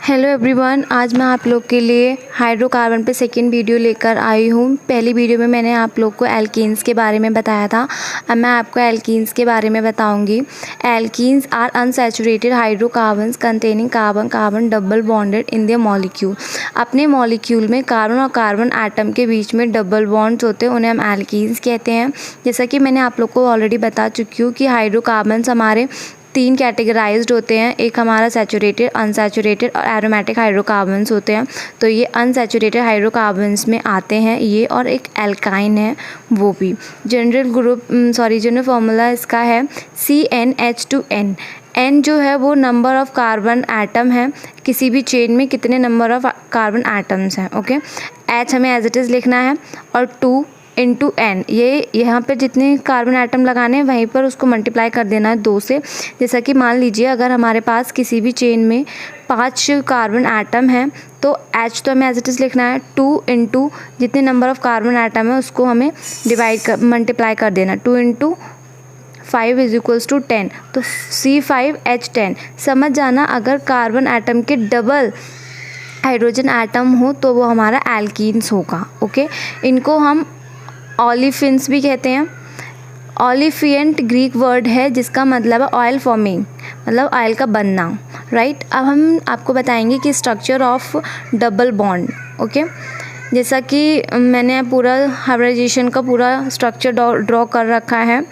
Hello everyone, आज मैं आप लोग के लिए हाइड्रोकार्बन पे सेकंड वीडियो लेकर आई हूँ। पहली वीडियो में मैंने आप लोग को एल्कीन्स के बारे में बताया था। अब मैं आपको एल्कीन्स के बारे में बताऊँगी। Alkenes are unsaturated hydrocarbons containing carbon carbon double bonded in their molecule. अपने मॉलिक्यूल में कार्बन और कार्बन एटम के बीच में डबल बॉन्ड्स होते हैं, उन्हें हम एल्कीन्स कहते हैं। जैसा कि मैंने आप लोग को ऑलरेडी बता चुकी हूँ कि हाइड्रोकार्बन्स हमारे 3 कैटेगराइज्ड होते हैं। एक हमारा सैचुरेटेड, अनसैचुरेटेड और एरोमेटिक हाइड्रोकार्बन्स होते हैं। तो ये अनसैचुरेटेड हाइड्रोकार्बन्स में आते हैं ये, और एक एल्काइन है वो भी। जनरल फार्मूला इसका है CnH2n। N जो है वो नंबर ऑफ कार्बन एटम है, किसी भी चेन में कितने नंबर ऑफ कार्बन एटम्स हैं। ओके, H हमें एज इट इज़ लिखना है, और 2 इंटू N, ये यहाँ पे जितने कार्बन एटम लगाने हैं वहीं पर उसको मल्टीप्लाई कर देना है 2 से। जैसा कि मान लीजिए अगर हमारे पास किसी भी चेन में 5 कार्बन एटम हैं तो H तो हमें एज इट इज़ लिखना है 2 इंटू जितने नंबर ऑफ कार्बन एटम है उसको हमें मल्टीप्लाई कर देना। 2 इंटू 5 इज इक्वल्स टू 10, तो C5H10। समझ जाना, अगर कार्बन एटम के डबल हाइड्रोजन एटम हो तो वो हमारा एल्कीन्स होगा। ओके, इनको हम ऑलिफिन्स भी कहते हैं। ऑलिफिएंट ग्रीक वर्ड है जिसका मतलब है ऑयल फॉर्मिंग, मतलब ऑयल का बनना, राइट। अब हम आपको बताएंगे कि structure of double bond. Okay, जैसा कि मैंने पूरा हाइब्रिडाइजेशन का पूरा स्ट्रक्चर ड्रॉ कर रखा है।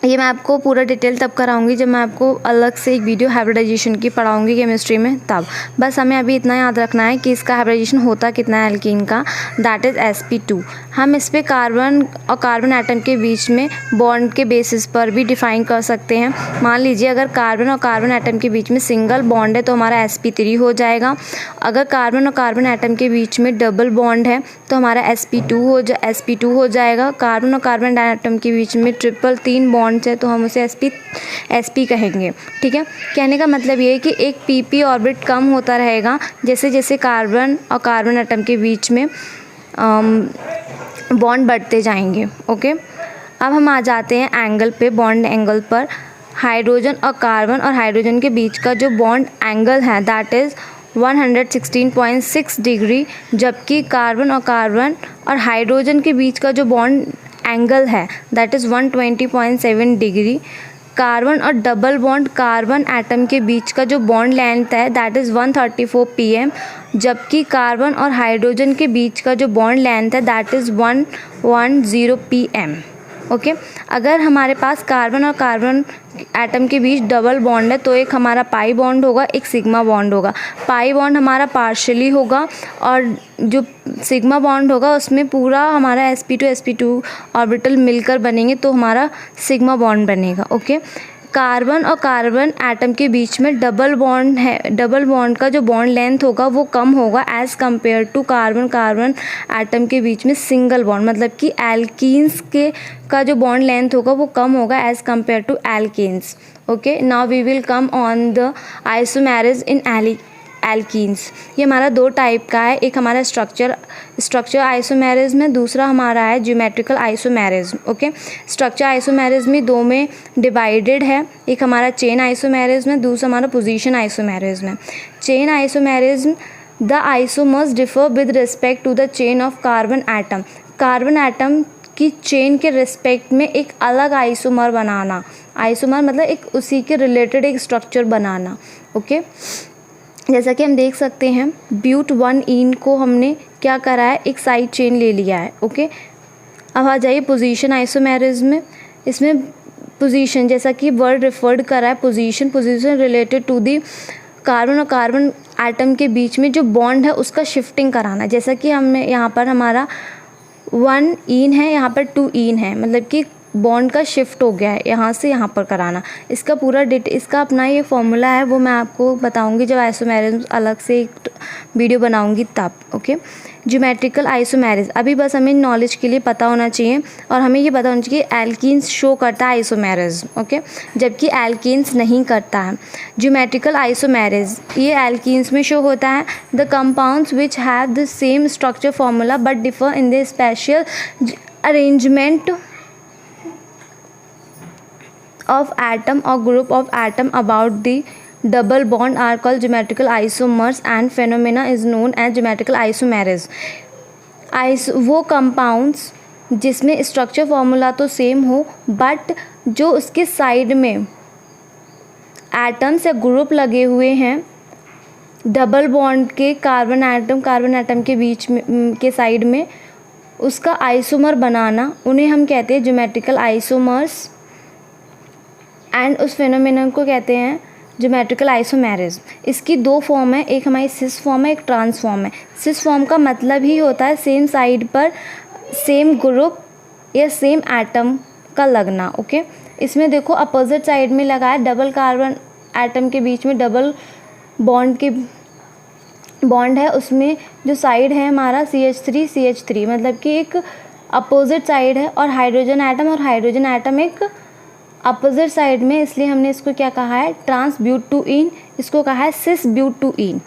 ये मैं आपको पूरा डिटेल तब कराऊंगी जब मैं आपको अलग से एक वीडियो हाइब्रिडाइजेशन की पढ़ाऊंगी केमिस्ट्री में, तब। बस हमें अभी इतना याद रखना है कि इसका हाइब्रिडाइजेशन होता कितना है एल्कीन का, दैट इज़ sp2। हम इस पे कार्बन और कार्बन एटम के बीच में बॉन्ड के बेसिस पर भी डिफाइन कर सकते हैं। मान लीजिए अगर कार्बन और कार्बन एटम के बीच में सिंगल बॉन्ड है तो हमारा sp3 हो जाएगा। अगर कार्बन और कार्बन एटम के बीच में डबल बॉन्ड है तो हमारा sp2 हो जाएगा। कार्बन और कार्बन एटम के बीच में ट्रिपल 3 बॉन्ड है तो हम उसे sp कहेंगे। ठीक है, कहने का मतलब ये है कि एक pp ऑर्बिट कम होता रहेगा जैसे जैसे कार्बन और कार्बन एटम के बीच में बॉन्ड बढ़ते जाएंगे। ओके, अब हम आ जाते हैं एंगल पे, बॉन्ड एंगल पर। हाइड्रोजन और हाइड्रोजन के बीच का जो बॉन्ड एंगल है दैट इज़ 116.6 डिग्री, जबकि कार्बन और हाइड्रोजन के बीच का जो बॉन्ड एंगल है दैट इज़ 120.7 डिग्री। कार्बन और डबल बॉन्ड कार्बन एटम के बीच का जो बॉन्ड लेंथ है दैट इज़ 134 pm, जबकि कार्बन और हाइड्रोजन के बीच का जो बॉन्ड लेंथ है दैट इज़ 110 pm। ओके, अगर हमारे पास कार्बन और कार्बन एटम के बीच डबल बॉन्ड है तो एक हमारा पाई बॉन्ड होगा, एक सिग्मा बॉन्ड होगा। पाई बॉन्ड हमारा पार्शियली होगा और जो सिग्मा बॉन्ड होगा उसमें पूरा हमारा sp2 ऑर्बिटल मिलकर बनेंगे तो हमारा सिग्मा बॉन्ड बनेगा। ओके, कार्बन और कार्बन एटम के बीच में डबल बॉन्ड है, डबल बॉन्ड का जो बॉन्ड लेंथ होगा वो कम होगा as compare to carbon atom के बीच में सिंगल बॉन्ड, मतलब कि एल्कीन्स के का जो बॉन्ड लेंथ होगा वो कम होगा as compare to alkenes. Okay, now we will come on the isomerism in alkenes. ये हमारा 2 टाइप का है, एक हमारा स्ट्रक्चर आइसोमेरिज्म है, दूसरा हमारा है geometrical isomerism. Okay, structure isomerism में 2 में डिवाइडेड है, एक हमारा चेन आइसोमेरिज्म है, दूसरा हमारा पोजीशन आइसोमेरिज्म है। Chain isomerism, the isomers differ with respect to the chain of carbon atom. Carbon atom की चेन के रिस्पेक्ट में एक अलग आइसोमर बनाना, आइसोमर मतलब एक उसी के रिलेटेड एक स्ट्रक्चर बनाना। ओके, जैसा कि हम देख सकते हैं ब्यूट 1ene को हमने क्या करा है, एक साइड चेन ले लिया है। ओके, अब आ जाइए पोजीशन आइसोमेरिज्म में। इसमें पोजीशन, जैसा कि वर्ड रिफर्ड करा है, position related to the carbon और कार्बन एटम के बीच में जो बॉन्ड है उसका शिफ्टिंग कराना। जैसा कि हमने यहाँ पर हमारा 1ene है, यहाँ पर 2ene है, मतलब कि बॉन्ड का शिफ्ट हो गया है यहाँ से यहाँ पर कराना। इसका पूरा इसका अपना ये फॉर्मूला है, वो मैं आपको बताऊंगी जब आइसोमेरिज्म अलग से एक वीडियो बनाऊंगी तब। ओके, ज्योमेट्रिकल आइसोमेरिज्म, अभी बस हमें नॉलेज के लिए पता होना चाहिए और हमें ये पता होना चाहिए कि एल्कीन्स शो करता है आइसोमेरिज्म। ओके, जबकि एल्कीन्स नहीं करता है। ज्योमेट्रिकल आइसोमेरिज्म ये एल्कीन्स में शो होता है। The compounds which have the same structure formula but differ in the special arrangement of atom or group of atom about the double bond are called geometrical isomers and phenomena is known as geometrical isomerism. वो compounds जिसमें structure formula तो same हो but जो उसके side में atoms या group लगे हुए हैं डबल बॉन्ड के कार्बन एटम के बीच में के साइड में उसका आइसोमर बनाना, उन्हें हम कहते हैं ज्योमेट्रिकल आइसोमर्स एंड उस फिनोमेनन को कहते हैं ज्योमेट्रिकल आइसोमेरिज्म. इसकी दो फॉर्म है, एक हमारी सिस फॉर्म है, एक ट्रांस फॉर्म है. सिस फॉर्म का मतलब ही होता है सेम साइड पर सेम ग्रुप या सेम एटम का लगना. ओके इसमें देखो अपोजिट साइड में लगा है डबल कार्बन एटम के बीच में डबल बॉन्ड है, उसमें जो साइड है हमारा CH3 मतलब कि एक अपोजिट साइड है और हाइड्रोजन एटम एक अपोजिट साइड में, इसलिए हमने इसको क्या कहा है ट्रांस ब्यूटूइन, इसको कहा है cis butene.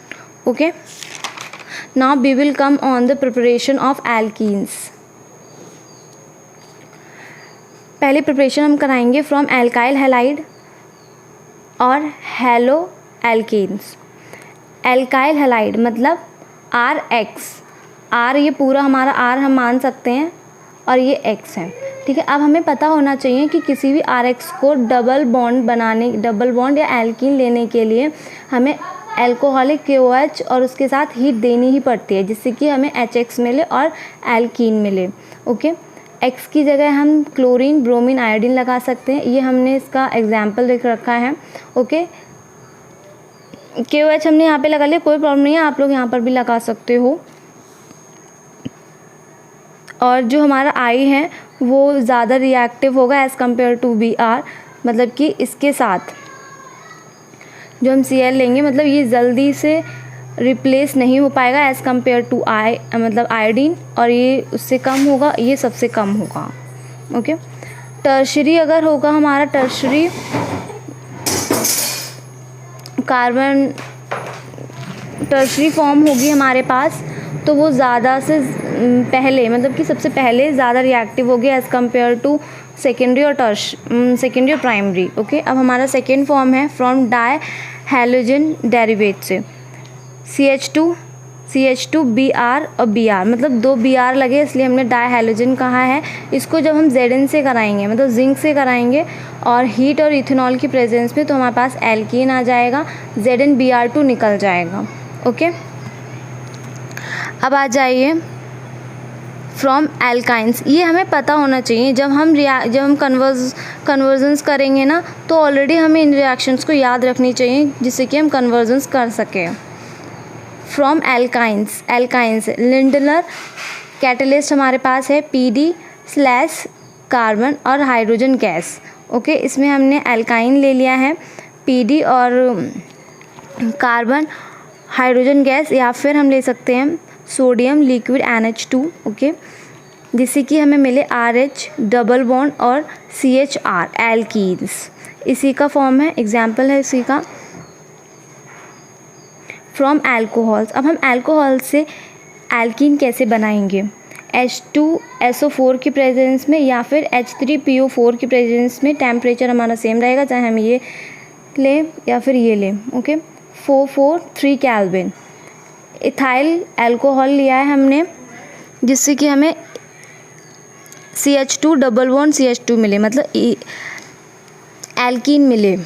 Okay now we will come on the preparation of alkenes. पहले प्रिपरेशन हम कराएंगे फ्रॉम एल्काइल हैलाइड और हेलो एल्कीन्स. एल्काइल हैलाइड मतलब R ये पूरा हमारा R हम मान सकते हैं और ये X है. ठीक है, अब हमें पता होना चाहिए कि किसी भी RX को डबल बॉन्ड या एल्कीन लेने के लिए हमें एल्कोहलिक KOH और उसके साथ हीट देनी ही पड़ती है जिससे कि हमें HX मिले और एल्कीन मिले. ओके X की जगह हम क्लोरीन, ब्रोमीन, आयोडीन लगा सकते हैं. ये हमने इसका एग्जाम्पल लिख रखा है. ओके KOH हमने यहाँ पे लगा लिया, कोई प्रॉब्लम नहीं है, आप लोग यहाँ पर भी लगा सकते हो. और जो हमारा I है वो ज़्यादा रिएक्टिव होगा एज़ कम्पेयर टू Br, मतलब कि इसके साथ जो हम Cl लेंगे मतलब ये जल्दी से रिप्लेस नहीं हो पाएगा एज़ कम्पेयर टू मतलब आयोडीन, और ये उससे कम होगा, ये सबसे कम होगा. ओके टर्शरी अगर होगा हमारा टर्शरी फॉर्म होगी हमारे पास, तो वो ज़्यादा से पहले मतलब कि सबसे पहले ज़्यादा रिएक्टिव होगी एज़ कम्पेयर टू सेकेंडरी और प्राइमरी. ओके अब हमारा सेकेंड फॉर्म है फ्रॉम डाई हैलोजन डेरिवेट से CH2 Br और Br मतलब दो Br लगे इसलिए हमने डाई हैलोजन कहा है. इसको जब हम Zn से कराएंगे मतलब जिंक से कराएंगे और हीट और इथेनॉल की प्रेजेंस में तो हमारे पास एल्कीन आ जाएगा, ZnBr2 निकल जाएगा. ओके अब आ जाइए फ्रॉम एल्काइंस. ये हमें पता होना चाहिए जब हम कन्वर्जन्स करेंगे ना तो ऑलरेडी हमें इन रिएक्शंस को याद रखनी चाहिए जिससे कि हम कन्वर्जन्स कर सकें. फ्रॉम एल्काइंस लिंडनर कैटलिस्ट हमारे पास है PD/कार्बन और हाइड्रोजन गैस. ओके इसमें हमने एल्काइन ले लिया है, PD और कार्बन, हाइड्रोजन गैस, या फिर हम ले सकते हैं सोडियम लिक्विड NH2. ओके जिससे कि हमें मिले RH डबल बॉन्ड और CHR एल्कीन्स. इसी का फॉर्म है, एग्जाम्पल है इसी का. फ्रॉम एल्कोहल्स, अब हम एल्कोहल से एल्कीन कैसे बनाएंगे, H2SO4 की प्रेजेंस में या फिर H3PO4 की प्रेजेंस में. टेम्परेचर हमारा सेम रहेगा चाहे हम ये लें या फिर ये लें. Okay 443 kelvin. इथाइल अल्कोहल लिया है हमने जिससे कि हमें CH2 डबल बॉन्ड CH2 मिले मतलब एल्कीन मिले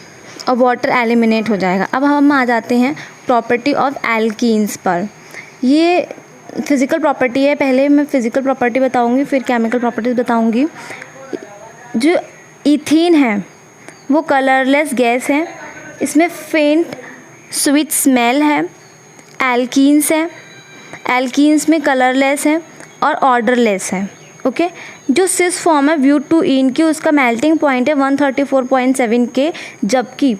और वाटर एलिमिनेट हो जाएगा. अब हम आ जाते हैं प्रॉपर्टी ऑफ एल्कीन्स पर. ये फिज़िकल प्रॉपर्टी है, पहले मैं फिज़िकल प्रॉपर्टी बताऊंगी फिर केमिकल प्रॉपर्टीज बताऊंगी. जो इथीन है वो कलरलेस गैस है, इसमें फेंट स्वीट स्मेल है. एल्कीन्स है, एल्कीन्स में कलरलेस है और ऑर्डरलेस है. ओके जो सिस फॉर्म है ब्यूटूइन की उसका मेल्टिंग पॉइंट है 134.7 K, जबकि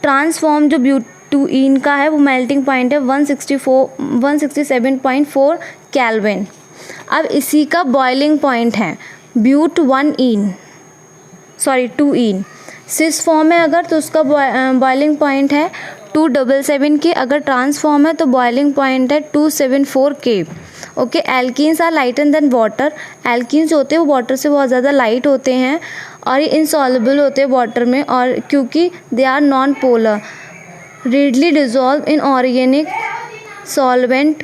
ट्रांसफॉर्म जो ब्यूटूइन का है वो मेल्टिंग पॉइंट है 167.4 केल्विन. अब इसी का बॉइलिंग पॉइंट है टू इन. सिस फॉर्म है अगर तो उसका बॉइलिंग पॉइंट है 277 K, अगर ट्रांसफॉर्म है तो बॉइलिंग पॉइंट है 274 K. Okay alkenes are lighter than water. एल्कीन्स होते हैं वो वाटर से बहुत ज़्यादा लाइट होते हैं और ये इनसॉल्युबल होते हैं वाटर में, और क्योंकि they are non polar readily dissolve in organic solvent,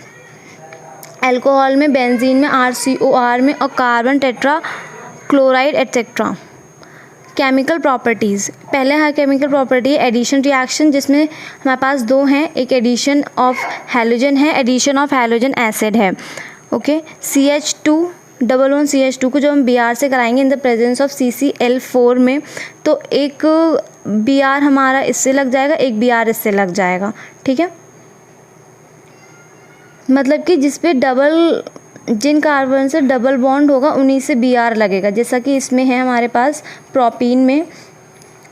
alcohol में, बेंजीन में, RCOR में और carbon tetra chloride etcetera. Chemical properties, पहले है केमिकल प्रॉपर्टी एडिशन रिएक्शन, जिसमें हमारे पास दो हैं, एक एडिशन ऑफ हैलोजन है, एडिशन ऑफ हैलोजन एसिड है। Okay, CH2 double one CH2 को जो हम Br से कराएंगे इन द प्रेजेंस ऑफ CCl4 में, तो एक Br हमारा इससे लग जाएगा, एक Br इससे लग जाएगा। ठीक है, मतलब कि जिस पे जिन कार्बन से डबल बॉन्ड होगा उन्हीं से Br लगेगा, जैसा कि इसमें है हमारे पास प्रोपीन में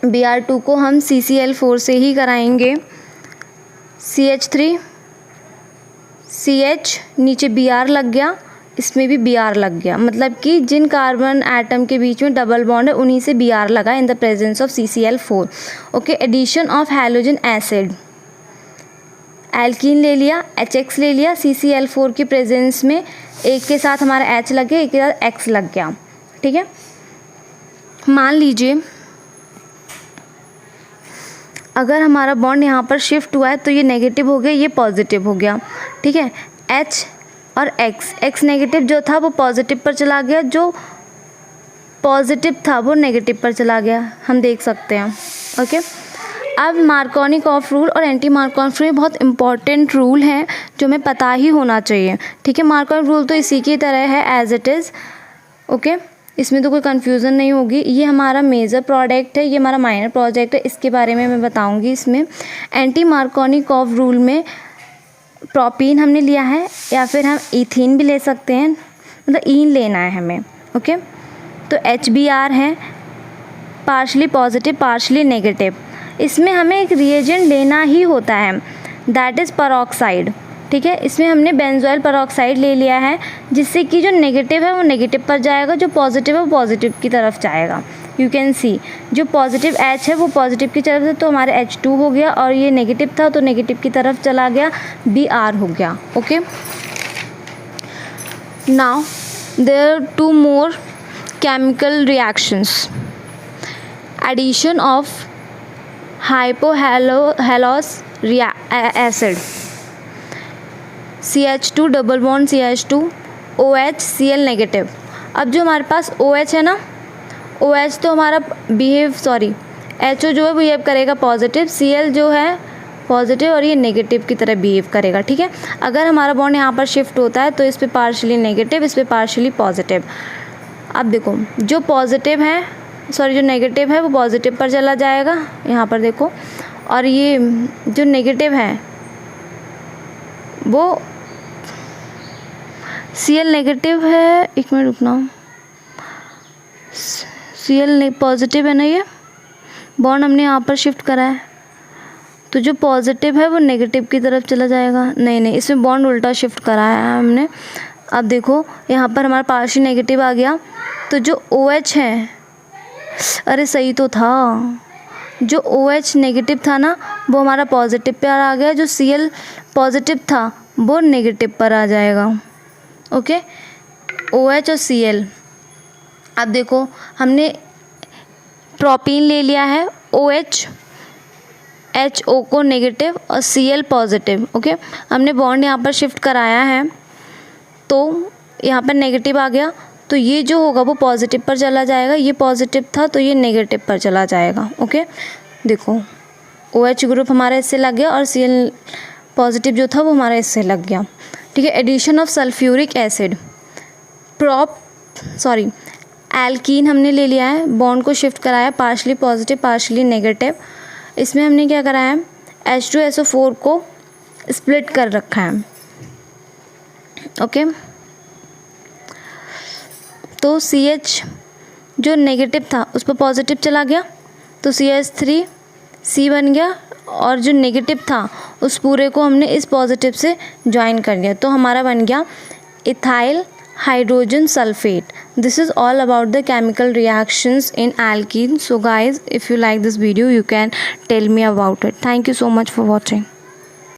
Br2 को हम CCl4 से ही कराएंगे। CH3 CH नीचे Br लग गया, इसमें भी Br लग गया, मतलब कि जिन कार्बन एटम के बीच में डबल बॉन्ड है उन्हीं से Br लगा in the presence of CCl4। Okay, addition of halogen acid, alkene ले लिया, HX ले लिया, CCl4 की प्रेजेंस में एक के साथ हमारा H लग गया, एक के साथ X लग गया। ठीक है, मान लीजिए अगर हमारा बॉन्ड यहाँ पर शिफ्ट हुआ है तो ये नेगेटिव हो गया, ये पॉजिटिव हो गया। ठीक है, H और X नेगेटिव जो था वो पॉजिटिव पर चला गया, जो पॉजिटिव था वो नेगेटिव पर चला गया, हम देख सकते हैं। ओके, अब मार्कोनिकॉफ रूल और एंटी मार्कोनिकॉफ रूल बहुत इंपॉर्टेंट रूल हैं जो हमें पता ही होना चाहिए। ठीक है, मार्कोनिकॉफ रूल तो इसी की तरह है एज इट इज़। ओके, इसमें तो कोई कन्फ्यूज़न नहीं होगी। ये हमारा मेजर प्रोडक्ट है, ये हमारा माइनर प्रोजेक्ट है, इसके बारे में मैं बताऊंगी इसमें। एंटी मार्कोनिकॉफ रूल में प्रोपीन हमने लिया है, या फिर हम इथीन भी ले सकते हैं, मतलब ईन लेना है हमें। ओके, तो HBr है, पार्शली पॉजिटिव पार्शली नेगेटिव। इसमें हमें एक रिएजेंट लेना ही होता है, दैट इज़ पेरोक्साइड। ठीक है, इसमें हमने बेंजोइल पेरोक्साइड ले लिया है, जिससे कि जो नेगेटिव है वो नेगेटिव पर जाएगा, जो पॉजिटिव है वो पॉजिटिव की तरफ जाएगा। यू कैन सी, जो पॉजिटिव H है वो पॉजिटिव की तरफ से, तो हमारे H2 हो गया, और ये नेगेटिव था तो नेगेटिव की तरफ चला गया, Br हो गया। Okay, now there are 2 more chemical reactions, addition of hypohalous acid, CH2 double bond CH2 OH Cl negative. अब जो हमारे पास OH है ना, OH तो हमारा HO जो है बिहेव करेगा पॉजिटिव, Cl जो है पॉजिटिव और ये नेगेटिव की तरह बिहेव करेगा। ठीक है, अगर हमारा बॉन्ड यहाँ पर शिफ्ट होता है तो इस पर पार्शली नेगेटिव, इस पर पार्शली पॉजिटिव। अब देखो, जो पॉजिटिव है जो नेगेटिव है वो पॉजिटिव पर चला जाएगा, यहाँ पर देखो, और ये जो नेगेटिव है वो Cl नेगेटिव है, एक मिनट रुकना, Cl पॉजिटिव है ना, ये बॉन्ड हमने यहाँ पर शिफ्ट करा है, तो जो पॉजिटिव है वो नेगेटिव की तरफ चला जाएगा। नहीं, इसमें बॉन्ड उल्टा शिफ्ट करा है हमने। अब देखो यहाँ पर हमारा पार्शियल नेगेटिव आ गया, तो जो OH है, अरे सही तो था, जो OH नेगेटिव था ना वो हमारा पॉजिटिव पे आ गया, जो Cl पॉजिटिव था वो नेगेटिव पर आ जाएगा। ओके, OH और Cl। अब देखो हमने प्रोपीन ले लिया है, OH HO को नेगेटिव और Cl पॉजिटिव। ओके, हमने बॉन्ड यहाँ पर शिफ्ट कराया है, तो यहाँ पर नेगेटिव आ गया, तो ये जो होगा वो पॉजिटिव पर चला जाएगा, ये पॉजिटिव था तो ये नेगेटिव पर चला जाएगा। ओके, देखो OH ग्रुप हमारा इससे लग गया और Cl पॉजिटिव जो था वो हमारा इससे लग गया। ठीक है, addition of sulphuric acid, alkene हमने ले लिया है, बॉन्ड को शिफ्ट कराया, पार्शली पॉजिटिव पार्शली नेगेटिव। इसमें हमने क्या करा है, H2SO4 को स्प्लिट कर रखा है। ओके, तो CH जो नेगेटिव था उस पर पॉजिटिव चला गया, तो CH3C बन गया, और जो नेगेटिव था उस पूरे को हमने इस पॉजिटिव से ज्वाइन कर दिया, तो हमारा बन गया ethyl hydrogen sulphate. This is all about the chemical reactions in alkene. So guys, if you like this video, you can tell me about it. Thank you so much for watching.